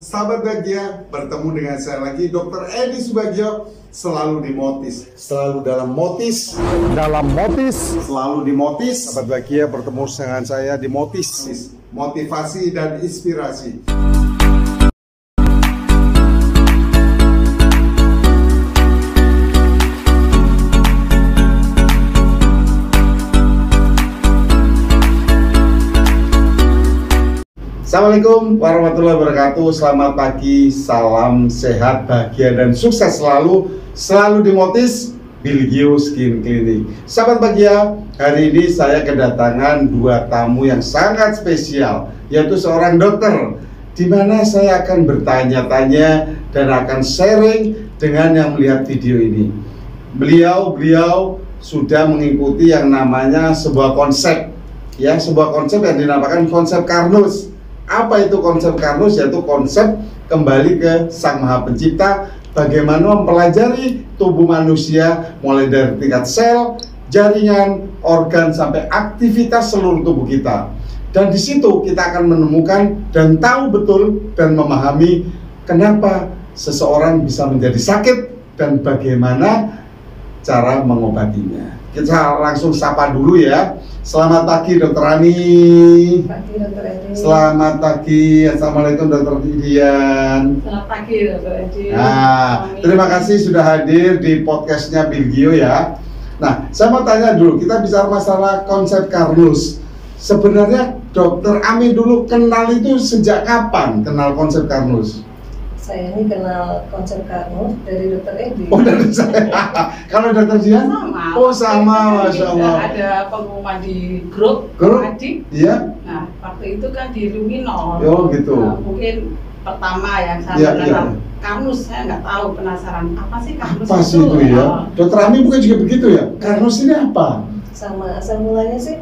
Sahabat Bahagia, bertemu dengan saya lagi Dr. Edi Subagio. Selalu dimotis, selalu dalam motis, selalu dimotis. Sahabat Bahagia, bertemu dengan saya di motis, motivasi dan inspirasi. Assalamualaikum warahmatullahi wabarakatuh. Selamat pagi, salam sehat, bahagia dan sukses selalu dimotis Bilgio Skin Clinic. Sahabat Bahagia, hari ini saya kedatangan dua tamu yang sangat spesial, yaitu seorang dokter, di mana saya akan bertanya-tanya dan akan sharing dengan yang melihat video ini. Beliau sudah mengikuti yang namanya sebuah konsep yang dinamakan konsep Karnus. Apa itu konsep Karnus? Yaitu konsep kembali ke Sang Maha Pencipta, bagaimana mempelajari tubuh manusia mulai dari tingkat sel, jaringan, organ sampai aktivitas seluruh tubuh kita. Dan di situ kita akan menemukan dan tahu betul dan memahami kenapa seseorang bisa menjadi sakit dan bagaimana cara mengobatinya. Kita langsung sapa dulu ya. Selamat pagi Dr. Ani. Pagi Dr. Edi. Selamat pagi. Assalamualaikum Dr. Didian. Selamat pagi Dr. Edi. Nah, terima kasih sudah hadir di podcastnya Bilgio ya. Nah, saya mau tanya dulu, kita bicara masalah konsep Karnus. Sebenarnya Dr. Ami dulu kenal itu sejak kapan kenal konsep Karnus? Saya ini kenal konsep Karnus dari Dr. Edi. Oh, dari saya. Kalau Dr. Dian? Sama. Oh, sama, Masya Allah. Ada pengumuman di grup adik. Iya. Nah, waktu itu kan di Luminor. Oh, gitu. Nah, mungkin pertama yang saya kenal Karnus, saya nggak tahu, penasaran apa sih Karnus apa sih itu ya? Dr. Ami bukan juga begitu ya? Karnus ini apa? Sama asal mulanya sih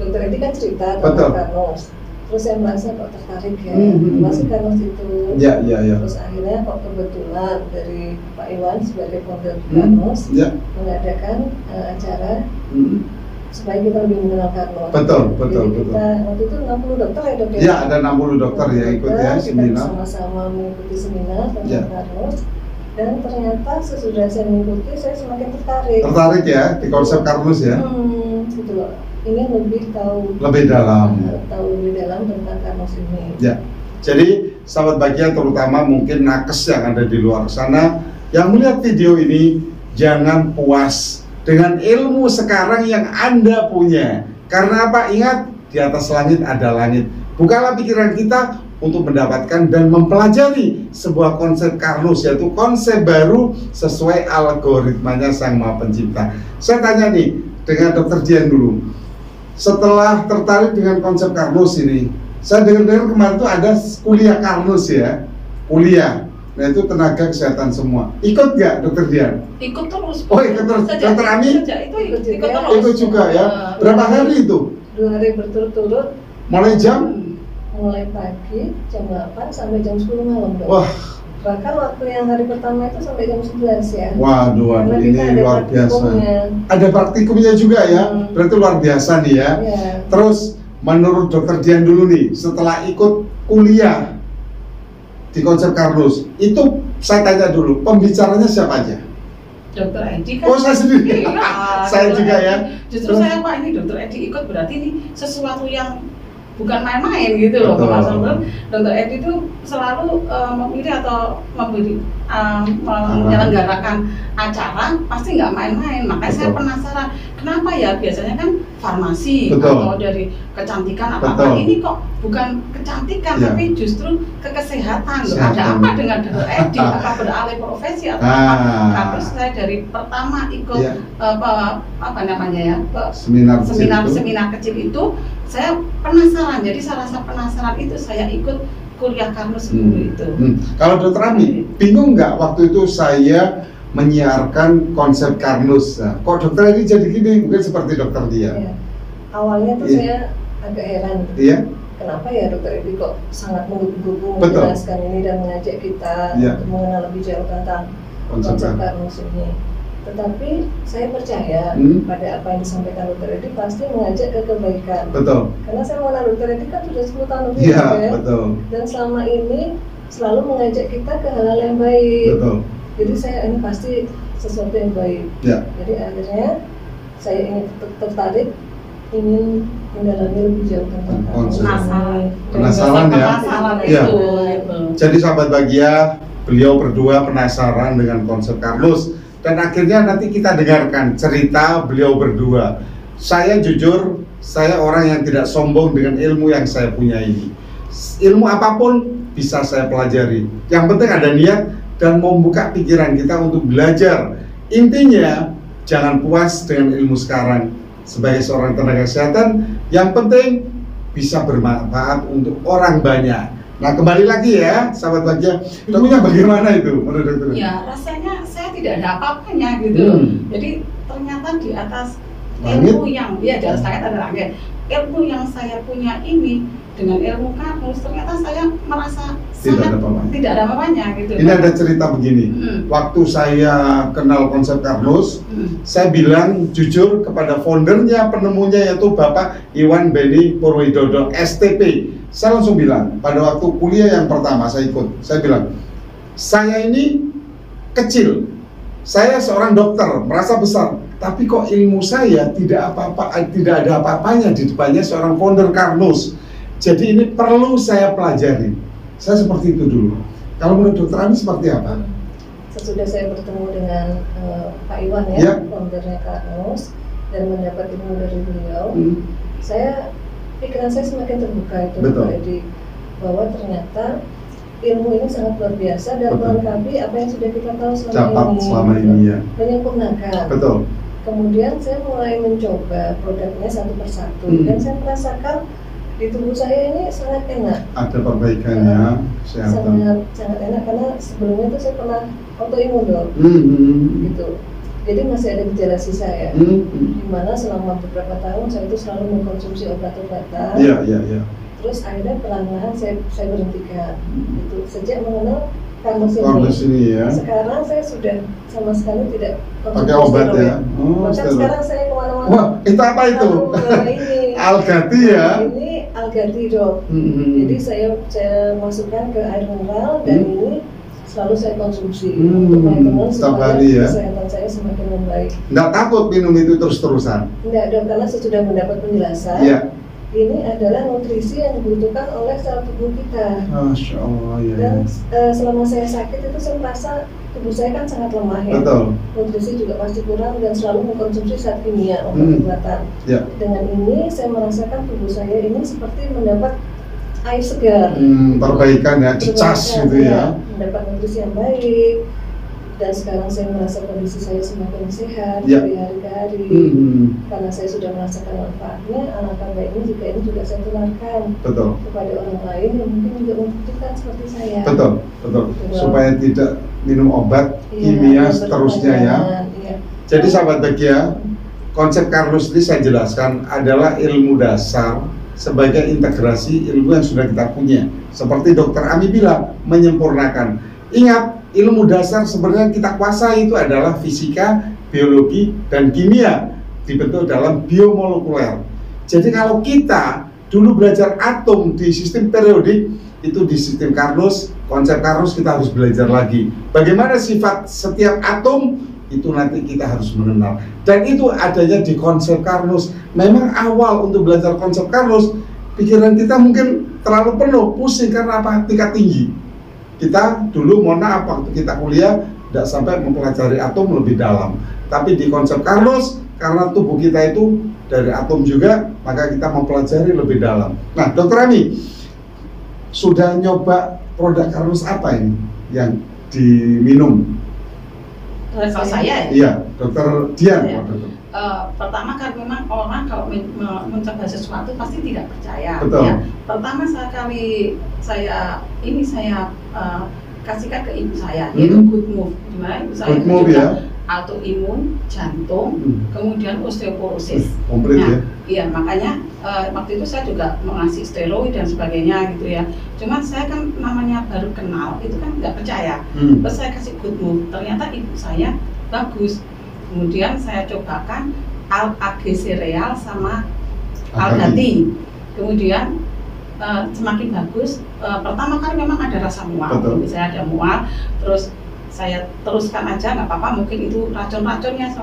Dr. Edi kan cerita tentang Karnus. Terus saya merasa kok tertarik ya, masih Karnus itu. Ya. Terus akhirnya kok kebetulan dari Pak Iwan sebagai founder Karnus mengadakan acara supaya kita lebih mengenal Karnus. Betul. Kita waktu itu 60 dokter ya dok ya? Ya, ada 60 dokter yang ikut ya seminar. Kita sama-sama mengikuti seminar tentang Karnus. Dan ternyata sesudah saya mengikuti, saya semakin tertarik. Tertarik ya di konsep Karnus ya? Gitu loh. Ingin lebih tahu lebih dalam tentang Karnus ini. Ya. Jadi sahabat Bahagia, terutama mungkin nakes yang ada di luar sana yang melihat video ini, jangan puas dengan ilmu sekarang yang Anda punya. Karena apa? Ingat, di atas langit ada langit. Bukalah pikiran kita untuk mendapatkan dan mempelajari sebuah konsep Karnus, yaitu konsep baru sesuai algoritmanya Sang Maha Pencipta. Saya tanya nih dengan Dr. Dian dulu. Setelah tertarik dengan konsep Karnus ini, saya dengar kemarin tuh ada kuliah Karnus ya, kuliah. Nah itu tenaga kesehatan semua. Ikut nggak Dr. Dian? Ikut terus. Oh ikut terus. Dr. Ami? Sejak itu ikut terus. Ikut juga ya. Berapa hari itu? 2 hari berturut-turut. Mulai jam? Mulai pagi jam 8 sampai jam 10 malam. Dok. Wah. Bahkan waktu yang hari pertama itu sampai jam 11 ya. Waduh, ini luar biasa. Ada praktikumnya juga ya, berarti luar biasa nih ya. Terus menurut Dr. Dian dulu nih, setelah ikut kuliah di konsep Karnus, itu saya tanya dulu, pembicaranya siapa aja? Dr. Edi kan. Oh, saya sendiri. Iya, saya juga ya. Justru saya Pak, ini Dr. Edi ikut berarti ini sesuatu yang bukan main-main gitu loh. Maksudnya Dr. Edi itu selalu memilih atau menyelenggarakan acara pasti nggak main-main. Makanya saya penasaran kenapa ya, biasanya kan farmasi atau dari kecantikan apa ini kok bukan kecantikan tapi justru kesehatan. Ada apa dengan Dr. Edi? Apa beralih profesi atau apa? Terus saya dari pertama ikut apa namanya ya, seminar kecil itu saya penasaran. Jadi salah satu penasaran itu saya ikut kuliah Karnus dulu itu. Kalau Dr. Ami, bingung nggak waktu itu saya menyiarkan konsep Karnus? Nah, kok dokter ini jadi gini? Mungkin seperti Dokter Dian. Iya. Awalnya tuh saya agak heran. Iya. Kenapa ya Dokter Edi kok sangat menggebu-gebu menjelaskan ini dan mengajak kita untuk mengenal lebih jauh tentang konsep Karnus ini. Tetapi saya percaya pada apa yang disampaikan Dr. Edi pasti mengajak ke kebaikan. Betul. Karena saya mengenal Dr. Edi kan sudah 10 tahun lebih ya. Betul. Dan selama ini selalu mengajak kita ke hal-hal yang baik. Betul. Jadi saya ini pasti sesuatu yang baik. Ya. Jadi akhirnya saya ingin tertarik, ingin mendalami lebih jauh tentang penasaran ya. Ya. Jadi sahabat Bahagia, beliau berdua penasaran dengan konsep Carlos, dan akhirnya nanti kita dengarkan cerita beliau berdua. Saya jujur, saya orang yang tidak sombong dengan ilmu yang saya punya ini. Ilmu apapun bisa saya pelajari. Yang penting ada niat dan membuka pikiran kita untuk belajar. Intinya, jangan puas dengan ilmu sekarang. Sebagai seorang tenaga kesehatan, yang penting bisa bermanfaat untuk orang banyak. Nah, kembali lagi ya, sahabat Bahagia, ilmunya bagaimana itu menurut dokter? Ya, rasanya saya tidak ada apa-apanya gitu. Jadi ternyata di atas ilmu yang, ya di atas langit ada langit. Ilmu yang saya punya ini dengan ilmu Carlos, ternyata saya merasa tidak ada apa-apanya gitu. Ini ada cerita begini. Waktu saya kenal konsep Carlos, saya bilang jujur kepada foundernya, penemunya, yaitu Bapak Iwan Beni Purwidodo STP. Saya langsung bilang, pada waktu kuliah yang pertama saya ikut, saya bilang, saya ini kecil, saya seorang dokter, merasa besar, tapi kok ilmu saya tidak ada apa-apanya di depannya seorang founder Carlos. Jadi ini perlu saya pelajari. Saya seperti itu dulu. Kalau menurut dokter Ani seperti apa? Sesudah saya bertemu dengan Pak Iwan ya, foundernya Carlos, dan mendapat ilmu dari beliau, pikiran saya semakin terbuka itu, Pak Edi, bahwa ternyata ilmu ini sangat luar biasa dan melengkapi apa yang sudah kita tahu selama ini ya. Menyempurnakan. Betul. Kemudian saya mulai mencoba produknya satu persatu, dan saya merasakan di tubuh saya ini sangat enak. Ada perbaikannya, sangat enak, karena sebelumnya itu saya pernah autoimun dong, gitu. Jadi masih ada gejala sisa ya, di mana selama beberapa tahun saya itu selalu mengkonsumsi obat-obatan. Terus akhirnya perlahan-lahan saya berhentikan. Gitu. Sejak mengenal Carlos ini ya. Sekarang saya sudah sama sekali tidak pakai obat ya. Bahkan sekarang saya kemana-mana. Wah, itu apa itu? Algati ya. Ini Algati dok. Jadi saya masukkan ke air mineral dan ini selalu saya konsumsi untuk maintenance supaya kesehatan saya semakin membaik. Nggak takut minum itu terus-terusan? Nggak dok, karena saya sudah mendapat penjelasan. Ini adalah nutrisi yang dibutuhkan oleh sel tubuh kita. Masya Allah ya. Dan selama saya sakit itu saya merasa tubuh saya kan sangat lemah ya. Betul. Nutrisi juga pasti kurang dan selalu mengkonsumsi zat kimia obat-obatan. Dengan ini saya merasakan tubuh saya ini seperti mendapat air segar. Perbaikan ya, cecas gitu ya. Mendapat nutrisi yang baik. Dan sekarang saya merasa kondisi saya semakin sehat dari hari ke hari, karena saya sudah merasakan manfaatnya. Alangkah baiknya jika ini juga saya tularkan kepada orang lain yang mungkin juga membutuhkan seperti saya. Betul. Supaya tidak minum obat kimia seterusnya ya. Jadi sahabat Bahagia, konsep Carlos ini saya jelaskan adalah ilmu dasar sebagai integrasi ilmu yang sudah kita punya. Seperti dokter Ami bilang, menyempurnakan. Ingat, ilmu dasar sebenarnya kita kuasai itu adalah fisika, biologi, dan kimia dibentuk dalam biomolekuler. Jadi kalau kita dulu belajar atom di sistem periodik, itu di sistem Carlos, konsep Carlos kita harus belajar lagi. Bagaimana sifat setiap atom, itu nanti kita harus mengenal. Dan itu adanya di konsep Carlos. Memang awal untuk belajar konsep Carlos, pikiran kita mungkin terlalu penuh, pusing karena apa? Tingkat tinggi. Kita dulu, mohon maaf, waktu kita kuliah tidak sampai mempelajari atom lebih dalam. Tapi di konsep Carlos, karena tubuh kita itu dari atom juga, maka kita mempelajari lebih dalam. Nah, dokter Ami, sudah nyoba produk Carlos apa ini yang diminum? Kalau saya ya? Iya, dokter Dian. Pertama kan memang orang kalau mencoba sesuatu pasti tidak percaya. Ya. Pertama sekali saya kasihkan ke ibu saya, yaitu Good Move. Dimana ibu saya juga autoimun, jantung, kemudian osteoporosis. Komplit ya? Iya, makanya waktu itu saya juga mengasih steroid dan sebagainya gitu ya. Cuman saya kan namanya baru kenal, itu kan nggak percaya. Terus saya kasih Good Move, ternyata ibu saya bagus. Kemudian saya cobakan AG Cereal sama Algati. Kemudian semakin bagus. Pertama kali memang ada rasa mual, misalnya ada mual, terus saya teruskan aja nggak apa-apa, mungkin itu racun-racunnya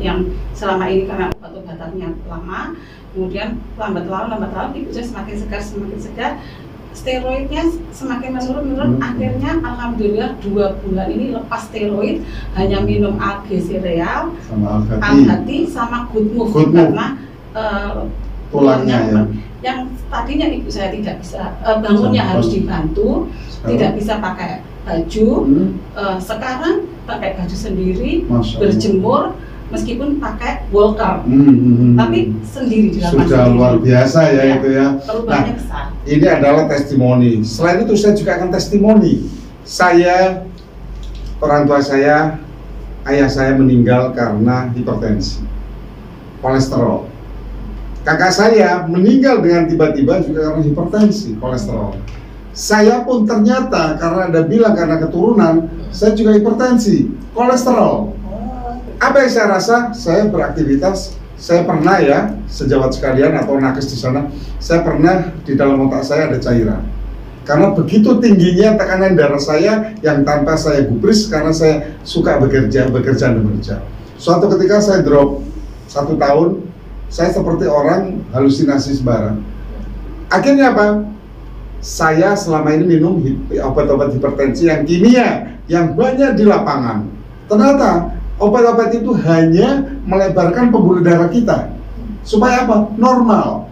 yang selama ini karena obat-obatannya lama, kemudian lambat laun ibu saya semakin segar, steroidnya semakin menurun, akhirnya alhamdulillah 2 bulan ini lepas steroid, hanya minum algae sereal, algati sama good move. Karena tulangnya yang tadinya ibu saya tidak bisa bangunnya harus dibantu, tidak bisa pakai baju, sekarang pakai baju sendiri, berjemur, meskipun pakai walker, tapi sendiri dilakukan. Sudah sendiri. Luar biasa ya itu ya. Perubahannya besar. Ini adalah testimoni. Selain itu saya juga akan testimoni. Saya, orang tua saya, ayah saya meninggal karena hipertensi, kolesterol. Kakak saya meninggal dengan tiba-tiba juga karena hipertensi, kolesterol. Saya pun ternyata karena ada bilang karena keturunan, saya juga hipertensi, kolesterol. Apa yang saya rasa? Saya beraktivitas, saya pernah ya, sejawat sekalian atau nakes di sana, saya pernah di dalam otak saya ada cairan. Karena begitu tingginya tekanan darah saya yang tanpa saya gubris karena saya suka bekerja. Suatu ketika saya drop 1 tahun, saya seperti orang halusinasi sembarang. Akhirnya apa? Saya selama ini minum obat-obat hipertensi yang kimia, yang banyak di lapangan. Ternyata obat-obat itu hanya melebarkan pembuluh darah kita. Supaya apa? Normal.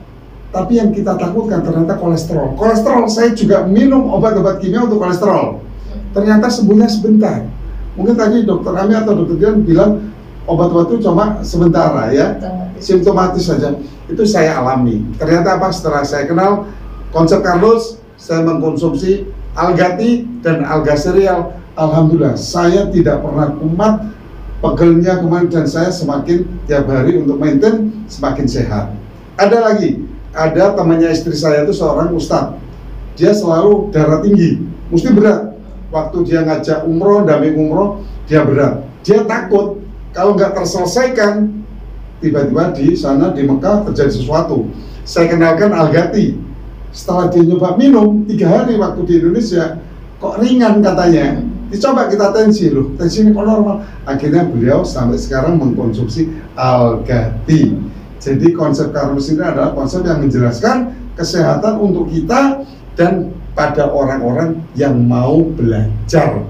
Tapi yang kita takutkan ternyata kolesterol. Kolesterol, saya juga minum obat-obat kimia untuk kolesterol. Ternyata sembuhnya sebentar. Mungkin tadi dokter Ami atau dokter Dian bilang obat-obat itu cuma sementara ya, simptomatis saja. Itu saya alami. Ternyata apa? Setelah saya kenal konsep Carlos, saya mengkonsumsi algati dan alga sereal. Alhamdulillah, saya tidak pernah kumat, pegelnya kemarin, dan saya semakin tiap hari untuk maintain semakin sehat. Ada lagi, ada temannya istri saya itu seorang ustadz. Dia selalu darah tinggi, mesti berat. Waktu dia ngajak umroh, damping umroh, dia berat. Dia takut kalau nggak terselesaikan, tiba-tiba di sana di Mekah terjadi sesuatu. Saya kenalkan algati. Setelah dia nyoba minum 3 hari waktu di Indonesia, kok ringan katanya. Dicoba kita tensi, loh tensi ini kok normal. Akhirnya beliau sampai sekarang mengkonsumsi algati. Jadi konsep Carlos ini adalah konsep yang menjelaskan kesehatan untuk kita dan pada orang-orang yang mau belajar.